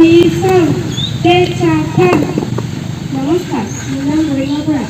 Listen, get up. নমস্কাৰ, মোৰ নাম গৰিমা বৰা।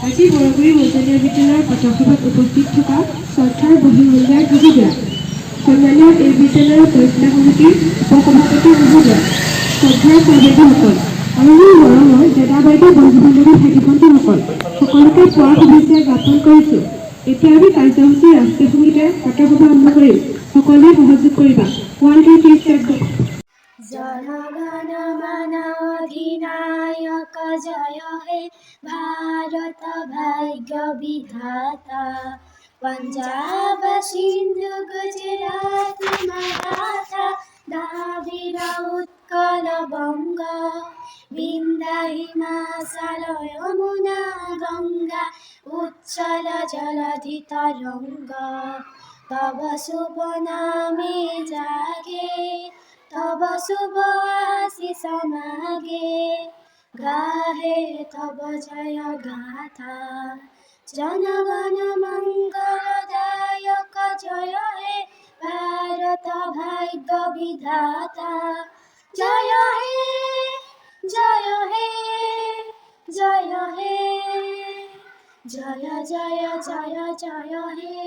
আজি বৰগুৰি মজলীয়া বিদ্যালয়ৰ পথসভাত উপস্থিত থকা শ্ৰদ্ধাৰ বহিমূলীয়াৰ যোগীদ্বয়, সন্মানীয় এই বিদ্যালয়ৰ পৰিচালনা সমিতিৰ উপসভাপতি মহোদয়, শ্ৰদ্ধাৰ সহযোগীসকল আৰু মোৰ মৰমৰ দাদা বাইদেউ বন্ধু বান্ধৱী ভাইটি ভণ্টিসকল, সকলোকে পুৱাৰ শুভেচ্ছা জ্ঞাপন কৰিছোঁ। এতিয়া আমি কাৰ্যসূচী ৰাষ্ট্ৰীয় সংগীতেৰে পথসভা আৰম্ভ কৰিম। সকলোৱে সহযোগ কৰিবা। 1 2 3 ষ্টাৰ্ট। जनगण मन अधिनायक जय हे भारत भाग्य विधाता पंजाब सिंधु गुजरात मराठा द्राविड उत्कल बंग विंध्य हिमाचल यमुना गंगा उच्चल जलधि तरंग तव शुभ नामे जागे तब शुभ आशीष मागे गाहे तब जय गाथा जनगण मंगलदायक जय हे भारत भाग्य विधाता जय हे जय हे जय हे जय जय जय जय हे।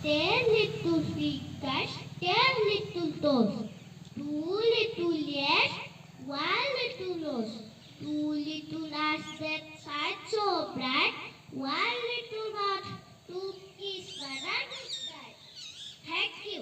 Ten little fingers, 10 little toes, 2 little ears, 1 little nose, 2 little eyes that shine so bright, 1 little mouth to kiss the rabbit sky. Thank you.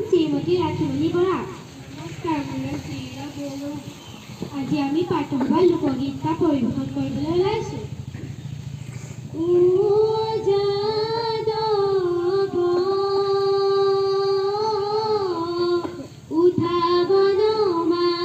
Shrimati ৰাখিমণি Bora. নমস্কাৰ, মোৰ শ্ৰীৰা বড়ো। আজি আমি পাঠসভাৰ লোকগীত এটা পৰিৱেশন কৰিবলৈ ওলাইছোঁ। উঠা বনমালী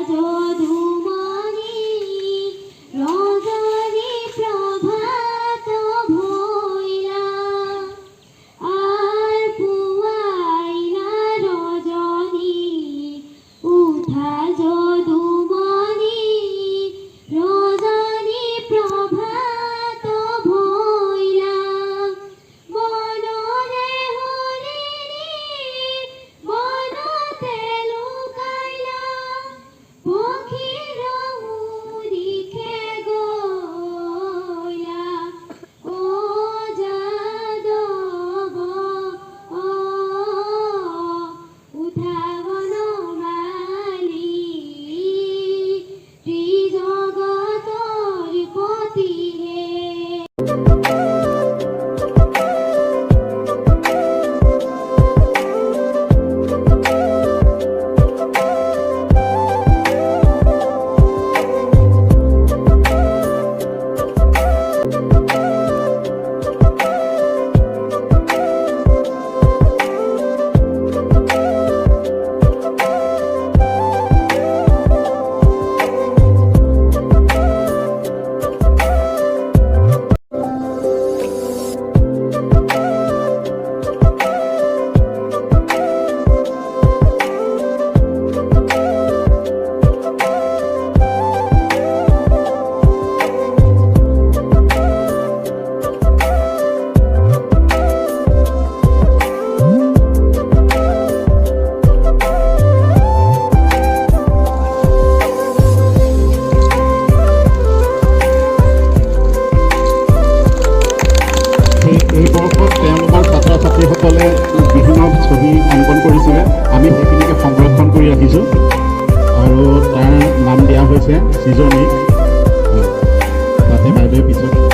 যদুমণি রজনী প্রভাত ভৈলা আর পুয়াইলা রজনী উঠা যদুমণি রজনী প্রভাত ভৈলা মনরে হরিণী মনতে লুকাইলা পক্ষীর মুরিখে গইলা ও যাদব উঠা বনমালী ত্রিজগতর পতি হে এই বৰ্ষত তেওঁলোকৰ ছাত্ৰ ছাত্ৰীসকলে বিভিন্ন ছবি অংকন কৰিছিলে আমি সেইখিনিকে সংৰক্ষণ কৰি ৰাখিছোঁ আৰু তাৰ নাম দিয়া হৈছে সৃজনী তাতে বাইদেৱে পিছত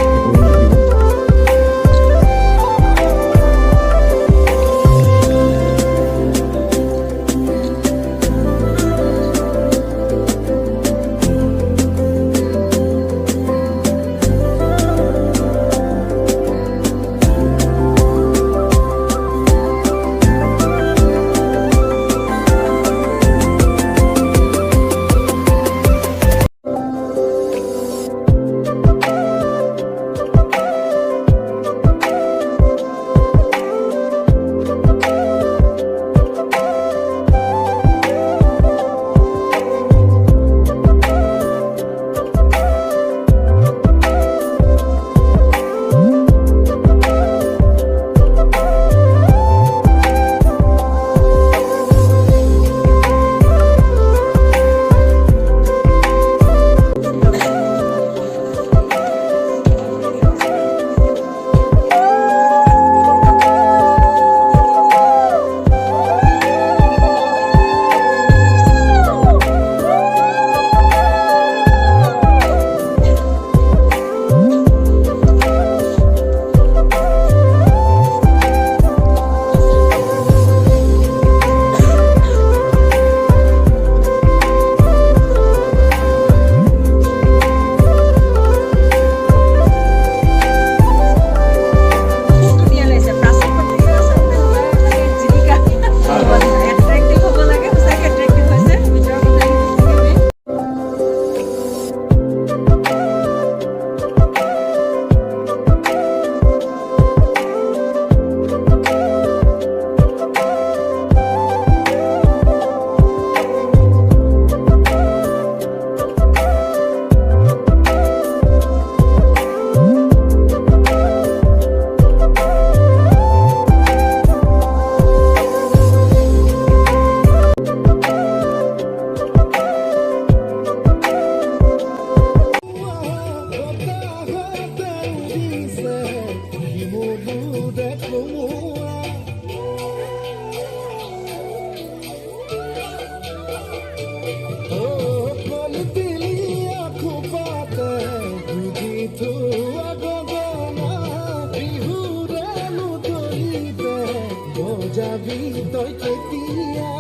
যাবি তই কেতিয়া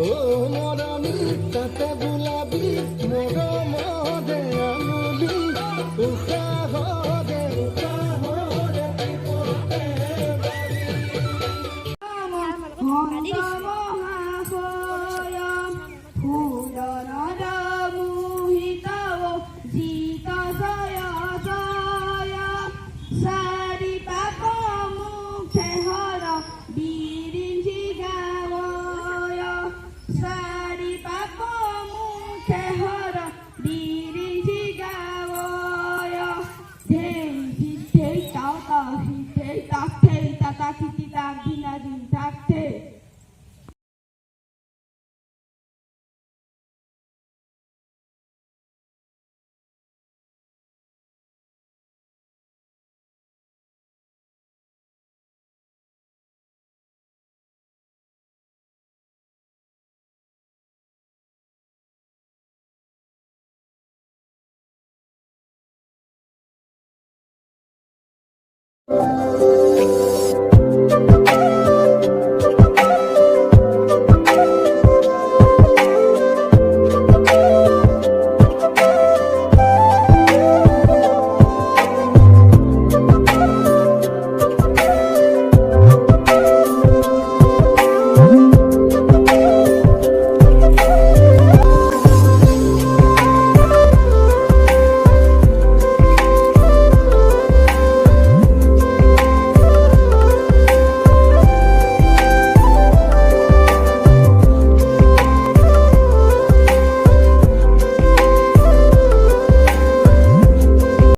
ও মৰমী তাতে বোলাবি মৰমৰে আঙুলি উশাহৰে মহাশয় ফুলনৰ Tehara, Diri Higawoyo, Dei, Hite, Tata, Hite, Tate, Tata, Tita, Dina, Tate.